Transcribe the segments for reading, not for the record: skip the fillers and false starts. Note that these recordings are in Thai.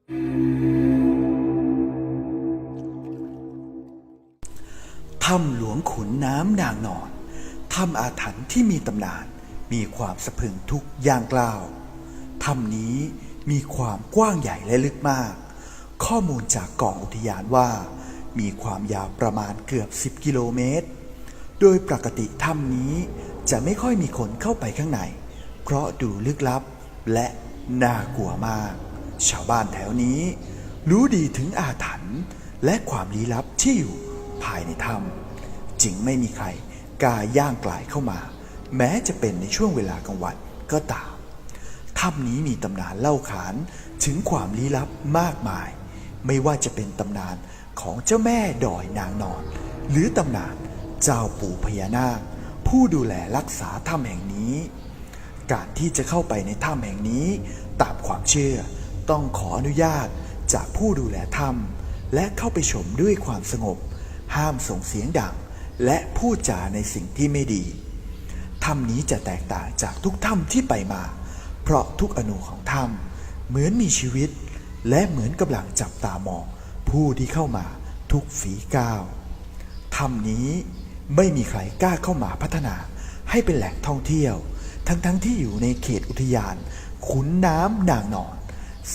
ถ้ำหลวงขุนน้ำนางนอนถ้ำอาถรรพ์ที่มีตำนานมีความสะพรึงทุกย่างก้าวถ้ำนี้มีความกว้างใหญ่และลึกมากข้อมูลจากกองอุทยานว่ามีความยาวประมาณเกือบ10 กิโลเมตรโดยปกติถ้ำนี้จะไม่ค่อยมีคนเข้าไปข้างในเพราะดูลึกลับและน่ากลัวมากชาวบ้านแถวนี้รู้ดีถึงอาถรรพ์และความลี้ลับที่อยู่ภายในถ้ำจึงไม่มีใครกล้าย่างกลายเข้ามาแม้จะเป็นในช่วงเวลากลางวันก็ตามถ้ำนี้มีตำนานเล่าขานถึงความลี้ลับมากมายไม่ว่าจะเป็นตำนานของเจ้าแม่ดอยนางนอนหรือตำนานเจ้าปู่พญานาคผู้ดูแลรักษาถ้ำแห่งนี้การที่จะเข้าไปในถ้ำแห่งนี้ตามความเชื่อต้องขออนุญาตจากผู้ดูแลถ้ำและเข้าไปชมด้วยความสงบห้ามส่งเสียงดังและพูดจาในสิ่งที่ไม่ดีถ้ำนี้จะแตกต่างจากทุกถ้ำที่ไปมาเพราะทุกอนูของถ้ำเหมือนมีชีวิตและเหมือนกำลังจับตามองผู้ที่เข้ามาทุกฝีก้าวถ้ำนี้ไม่มีใครกล้าเข้ามาพัฒนาให้เป็นแหล่งท่องเที่ยวทั้งที่อยู่ในเขตอุทยานขุนน้ำนางนอน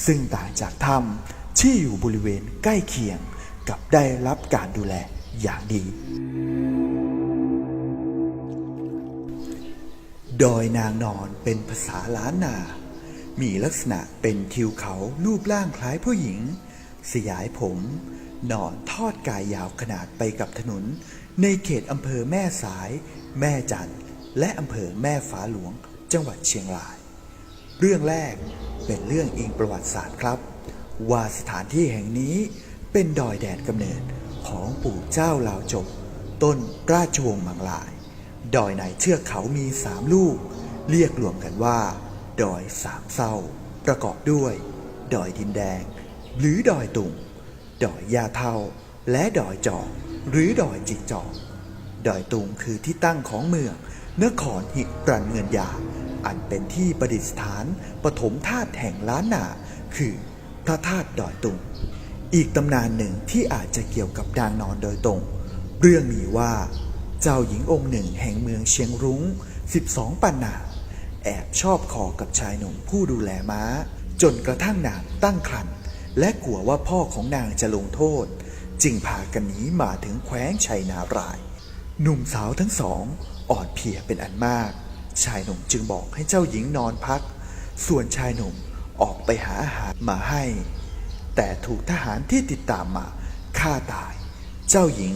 ซึ่งต่างจากถ้ำที่อยู่บริเวณใกล้เคียงกับได้รับการดูแลอย่างดีดอยนางนอนเป็นภาษาล้านนามีลักษณะเป็นทิวเขารูปร่างคล้ายผู้หญิงสยายผมนอนทอดกายยาวขนาดไปกับถนนในเขตอำเภอแม่สายแม่จันทร์และอำเภอแม่ฟ้าหลวงจังหวัดเชียงรายเรื่องแรกเป็นเรื่องอิงประวัติศาสตร์ครับว่าสถานที่แห่งนี้เป็นดอยแดนกำเนิดของปู่เจ้าลาวจบต้นราชวงศ์มังลายดอยในเทือกเขามี3 ลูกเรียกรวมกันว่าดอยสามเศร้าประกอบด้วยดอยดินแดงหรือดอยตุงดอยยาเท่าและดอยจอกหรือดอยจิกจอกดอยตุงคือที่ตั้งของเมืองนครหิรันเงินยาอันเป็นที่ประดิษฐานปฐมธาตุแห่งล้านนาคือพระธาตุดอยตุงอีกตำนานหนึ่งที่อาจจะเกี่ยวกับนางนอนโดยตรงเรื่องมีว่าเจ้าหญิงองค์หนึ่งแห่งเมืองเชียงรุ้ง12 ปันนาแอบชอบคอกับชายหนุ่มผู้ดูแลม้าจนกระทั่งนางตั้งครรภ์และกลัวว่าพ่อของนางจะลงโทษจึงพากันหนีมาถึงแคว้นชัยนารายณ์หนุ่มสาวทั้งสองอ่อนเพลียเป็นอันมากชายหนุ่มจึงบอกให้เจ้าหญิงนอนพักส่วนชายหนุ่มออกไปหาอาหารมาให้แต่ถูกทหารที่ติดตามมาฆ่าตายเจ้าหญิง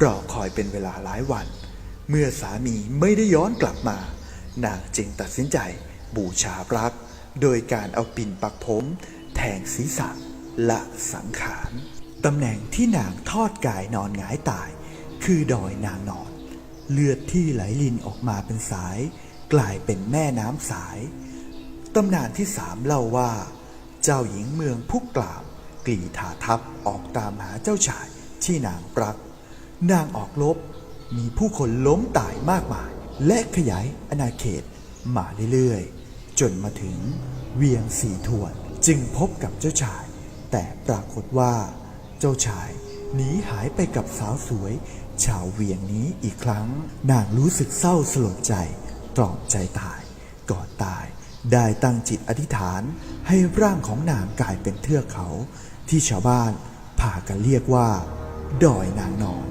รอคอยเป็นเวลาหลายวันเมื่อสามีไม่ได้ย้อนกลับมานางจึงตัดสินใจบูชารักโดยการเอาปิ่นปักผมแทงศีรษะละสังขารตำแหน่งที่นางทอดกายนอนหงายตายคือดอยนางนอนเลือดที่ไหลลินออกมาเป็นสายกลายเป็นแม่น้ำสายตำนานที่ 3เล่าว่าเจ้าหญิงเมืองพุกกล่าวกรีธาทัพออกตามหาเจ้าชายที่นางรักนางออกรบมีผู้คนล้มตายมากมายและขยายอาณาเขตมาเรื่อยๆจนมาถึงเวียงสีทวนจึงพบกับเจ้าชายแต่ปรากฏว่าเจ้าชายหนีหายไปกับสาวสวยชาวเวียงนี้อีกครั้งนางรู้สึกเศร้าสลดใจตรอมใจตายก่อนตายได้ตั้งจิตอธิษฐานให้ร่างของนางกลายเป็นเทือกเขาที่ชาวบ้านพากันเรียกว่าดอยนางนอน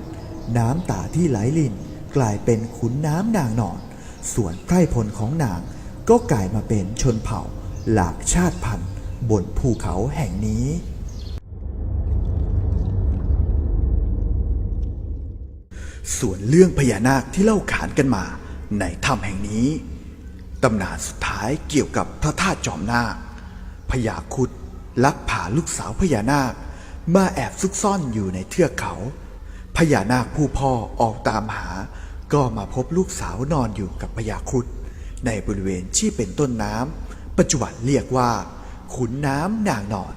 น้ำตาที่ไหลลินกลายเป็นขุนน้ำนางนอนส่วนไพร่พลของนางก็กลายมาเป็นชนเผ่าหลากชาติพันธุ์บนภูเขาแห่งนี้ส่วนเรื่องพญานาคที่เล่าขานกันมาในถ้ำแห่งนี้ตำนานสุดท้ายเกี่ยวกับพระธาตุจอมนาคพญาครุฑลักพาลูกสาวพญานาคมาแอบซุกซ่อนอยู่ในเทือกเขาพญานาคผู้พ่อออกตามหาก็มาพบลูกสาวนอนอยู่กับพญาครุฑในบริเวณที่เป็นต้นน้ำปัจจุบันเรียกว่าขุนน้ำนางนอน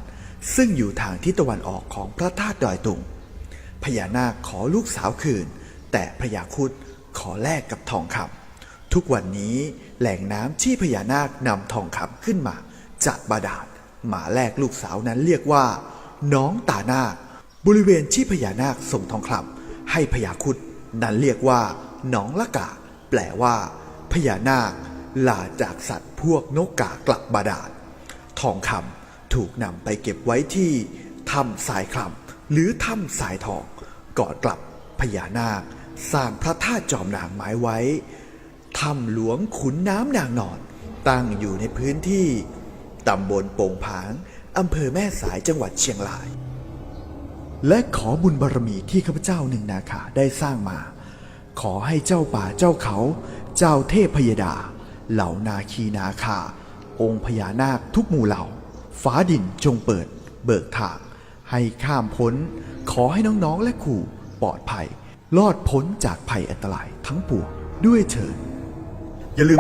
ซึ่งอยู่ทางทิศตะวันออกของพระธาตุดอยตุงพญานาคขอลูกสาวคืนแต่พญาครุฑขอแลกกับทองคำทุกวันนี้แหล่งน้ำที่พญานาคนำทองคำขึ้นมาจากบาดาล หมาแรกลูกสาวนั้นเรียกว่าน้องตานาคบริเวณที่พญานาคส่งทองคำให้พญาครุฑนั้นเรียกว่าน้องละกาแปลว่าพญานาคลาจากสัตว์พวกนกกากลับบาดาลทองคำถูกนำไปเก็บไว้ที่ถ้ำสายคำหรือถ้ำสายทองก่อนกลับพญานาคสร้างพระธาตุจอมนางไม้ไว้ถ้ำหลวงขุนน้ำนางนอนตั้งอยู่ในพื้นที่ตำบลโป่งผางอำเภอแม่สายจังหวัดเชียงรายและขอบุญบารมีที่ข้าพเจ้าหนึ่งนาคาได้สร้างมาขอให้เจ้าป่าเจ้าเขาเจ้าเทพพยดาเหล่านาคีนาคาองค์พญานาคทุกหมู่เหล่าฟ้าดินจงเปิดเบิกทางให้ข้ามพ้นขอให้น้องๆและครูปลอดภัยรอดพ้นจากภัยอันตรายทั้งปวงด้วยเถิดอย่าลืม